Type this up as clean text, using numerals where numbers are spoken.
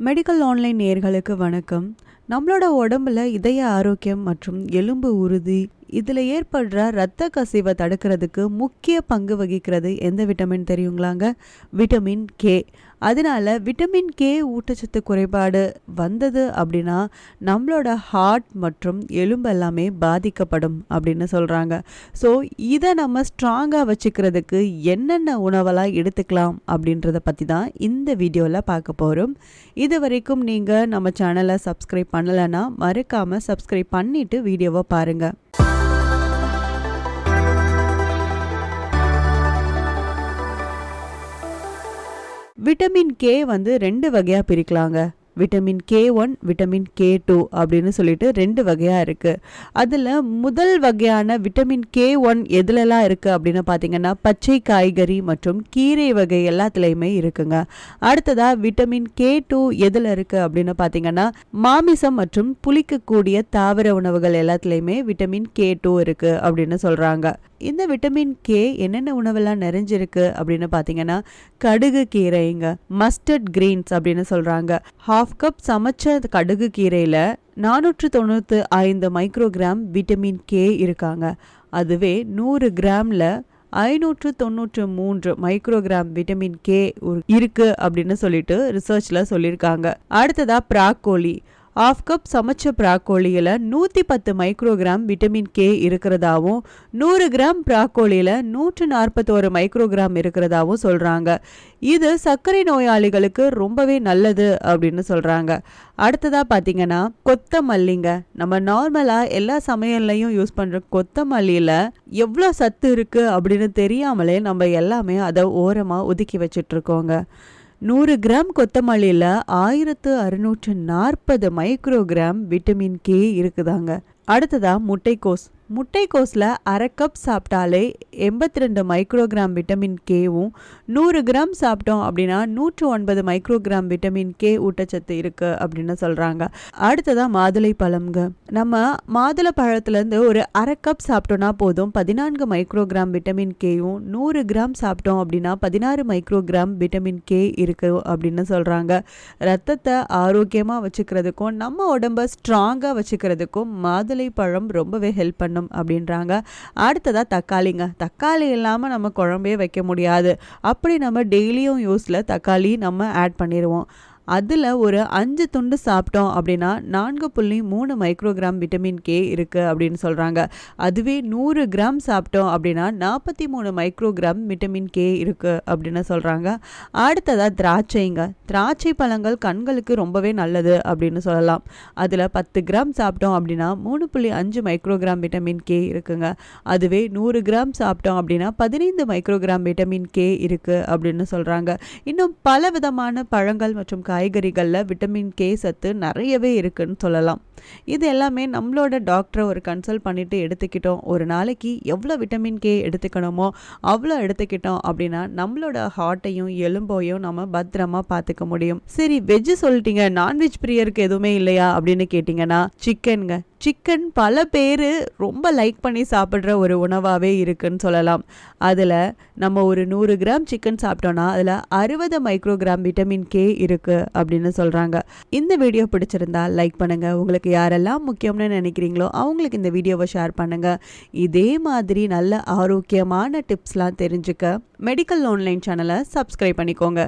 Medical online நேயர்களுக்கு வணக்கம். நம்மளோட உடம்புல இதய ஆரோக்கியம் மற்றும் எலும்பு உறுதி இதில் ஏற்படுற இரத்த கசிவை தடுக்கிறதுக்கு முக்கிய பங்கு வகிக்கிறது எந்த விட்டமின் தெரியுங்களாங்க? Vitamin K. அதனால விட்டமின் கே ஊட்டச்சத்து குறைபாடு வந்தது அப்படின்னா நம்மளோட ஹார்ட் மற்றும் எலும்பு எல்லாமே பாதிக்கப்படும் அப்படின்னு சொல்கிறாங்க. ஸோ இதை நம்ம ஸ்ட்ராங்காக வச்சுக்கிறதுக்கு என்னென்ன உணவெல்லாம் எடுத்துக்கலாம் அப்படின்றத பற்றி தான் இந்த வீடியோவில் பார்க்க போகிறோம். இது வரைக்கும் நீங்கள் நம்ம சேனலை சப்ஸ்கிரைப் பண்ணலைன்னா மறக்காமல் சப்ஸ்கிரைப் பண்ணிவிட்டு வீடியோவை பாருங்கள். விட்டமின் கே வந்து 2 வகையாக பிரிக்கலாங்க. விட்டமின் K1 விட்டமின் K2 அப்படின்னு சொல்லிட்டு 2 வகையாக இருக்குது. அதில் முதல் வகையான விட்டமின் K1 எதுலலாம் இருக்குது அப்படின்னு பார்த்தீங்கன்னா பச்சை காய்கறி மற்றும் கீரை வகை எல்லாத்துலேயுமே இருக்குங்க. அடுத்ததாக விட்டமின் K2 எதில் இருக்குது அப்படின்னு பார்த்தீங்கன்னா மாமிசம் மற்றும் புளிக்கக்கூடிய தாவர உணவுகள் எல்லாத்துலேயுமே விட்டமின் K2 இருக்குது அப்படின்னு சொல்கிறாங்க. இந்த விட்டமின் கே என்னென்ன உணவெல்லாம் நிறைஞ்சிருக்கு அப்படின்னு பார்த்தீங்கன்னா கடுகு கீரைங்க, மஸ்டர்ட் கிரீன்ஸ் அப்படின்னு சொல்கிறாங்க. 1/2 கப் சமைச்ச கடுகு கீரையில் 495 மைக்ரோகிராம் விட்டமின் கே இருக்காங்க. அதுவே 100 கிராமில் 593 மைக்ரோகிராம் விட்டமின் கே இருக்கு அப்படின்னு சொல்லிட்டு ரிசர்ச்ல சொல்லியிருக்காங்க. அடுத்ததா ப்ராக்கோலி. 1/2 கப் சமைச்ச ப்ராக்கோலியில் 110 மைக்ரோகிராம் விட்டமின் கே இருக்கிறதாவும் 100 கிராம் ப்ராக்கோலியில் 141 மைக்ரோகிராம் இருக்கிறதாவும் சொல்கிறாங்க. இது சர்க்கரை நோயாளிகளுக்கு ரொம்பவே நல்லது அப்படின்னு சொல்கிறாங்க. அடுத்ததாக பார்த்தீங்கன்னா கொத்தமல்லிங்க. நம்ம நார்மலாக எல்லா சமையல்லையும் யூஸ் பண்ணுற கொத்தமல்லியில் எவ்வளோ சத்து இருக்குது அப்படின்னு தெரியாமலே நம்ம எல்லாமே அதை ஓரமாக ஒதுக்கி வச்சிட்ருக்கோங்க. 100 கிராம் கொத்தமல்லியில் 1640 மைக்ரோகிராம் விட்டமின் கே இருக்குதாங்க. அடுத்ததா முட்டைக்கோஸ். முட்டைக்கோஸில் 1/2 கப் சாப்பிட்டாலே 82 மைக்ரோகிராம் விட்டமின் கேவும் 100 கிராம் சாப்பிட்டோம் அப்படின்னா 109 மைக்ரோகிராம் விட்டமின் கே ஊட்டச்சத்து இருக்குது அப்படின்னு சொல்கிறாங்க. அடுத்ததாக மாதுளை பழம்ங்க. நம்ம மாதுளை பழத்துலேருந்து ஒரு 1/2 கப் சாப்பிட்டோன்னா போதும் 14 மைக்ரோகிராம் விட்டமின் கேவும் 100 கிராம் சாப்பிட்டோம் அப்படின்னா 16 மைக்ரோகிராம் விட்டமின் கே இருக்குது அப்படின்னு சொல்கிறாங்க. ரத்தத்தை ஆரோக்கியமாக வச்சுக்கிறதுக்கும் நம்ம உடம்பை ஸ்ட்ராங்காக வச்சுக்கிறதுக்கும் மாதுளை பழம் ரொம்பவே ஹெல்ப் பண்ணும் அப்படின்றாங்க. அடுத்ததா தக்காளிங்க. தக்காளி இல்லாமல் நம்ம குழம்பே வைக்க முடியாது. அப்படி நம்ம டெய்லியும் யூஸில் தக்காளி நம்ம ஆட் பண்ணிடுவோம். அதில் ஒரு 5 துண்டு சாப்பிட்டோம் அப்படின்னா 4.3 மைக்ரோகிராம் விட்டமின் கே இருக்குது அப்படின்னு சொல்கிறாங்க. அதுவே 100 கிராம் சாப்பிட்டோம் அப்படின்னா 43 மைக்ரோகிராம் விட்டமின் கே இருக்குது அப்படின்னு சொல்கிறாங்க. அடுத்ததாக திராட்சைங்க. திராட்சை பழங்கள் கண்களுக்கு ரொம்பவே நல்லது அப்படின்னு சொல்லலாம். அதில் 10 கிராம் சாப்பிட்டோம் அப்படின்னா 3.5 மைக்ரோகிராம் விட்டமின் கே இருக்குங்க. அதுவே 100 கிராம் சாப்பிட்டோம் அப்படின்னா 15 மைக்ரோகிராம் விட்டமின் கே இருக்குது அப்படின்னு சொல்கிறாங்க. இன்னும் பல விதமான பழங்கள் மற்றும் காய்கறிகளில் விட்டமின் கே சத்து நிறையவே இருக்குன்னு சொல்லலாம். இது எல்லாமே நம்மளோட டாக்டரை ஒரு கன்சல்ட் பண்ணிட்டு எடுத்துக்கிட்டோம். ஒரு நாளைக்கு எவ்வளோ விட்டமின் கே எடுத்துக்கணுமோ அவ்வளோ எடுத்துக்கிட்டோம் அப்படின்னா நம்மளோட ஹார்ட்டையும் எலும்பையும் நம்ம பத்திரமா பார்த்துக்க முடியும். சரி, வெஜ்ஜு சொல்லிட்டீங்க, நான்வெஜ் பிரியருக்கு எதுவுமே இல்லையா அப்படின்னு கேட்டிங்கன்னா சிக்கனுங்க. சிக்கன் பல பேர் ரொம்ப லைக் பண்ணி சாப்பிட்ற ஒரு உணவாகவே இருக்குன்னு சொல்லலாம். அதில் நம்ம ஒரு 100 கிராம் சிக்கன் சாப்பிட்டோன்னா அதில் 60 மைக்ரோகிராம் விட்டமின் கே இருக்குது அப்படின்னு சொல்கிறாங்க. இந்த வீடியோ பிடிச்சிருந்தா லைக் பண்ணுங்கள். உங்களுக்கு யாரெல்லாம் முக்கியம்னு நினைக்கிறீங்களோ அவங்களுக்கு இந்த வீடியோவை ஷேர் பண்ணுங்கள். இதே மாதிரி நல்ல ஆரோக்கியமான டிப்ஸ்லாம் தெரிஞ்சுக்க மெடிக்கல் ஆன்லைன் சேனலை சப்ஸ்கிரைப் பண்ணிக்கோங்க.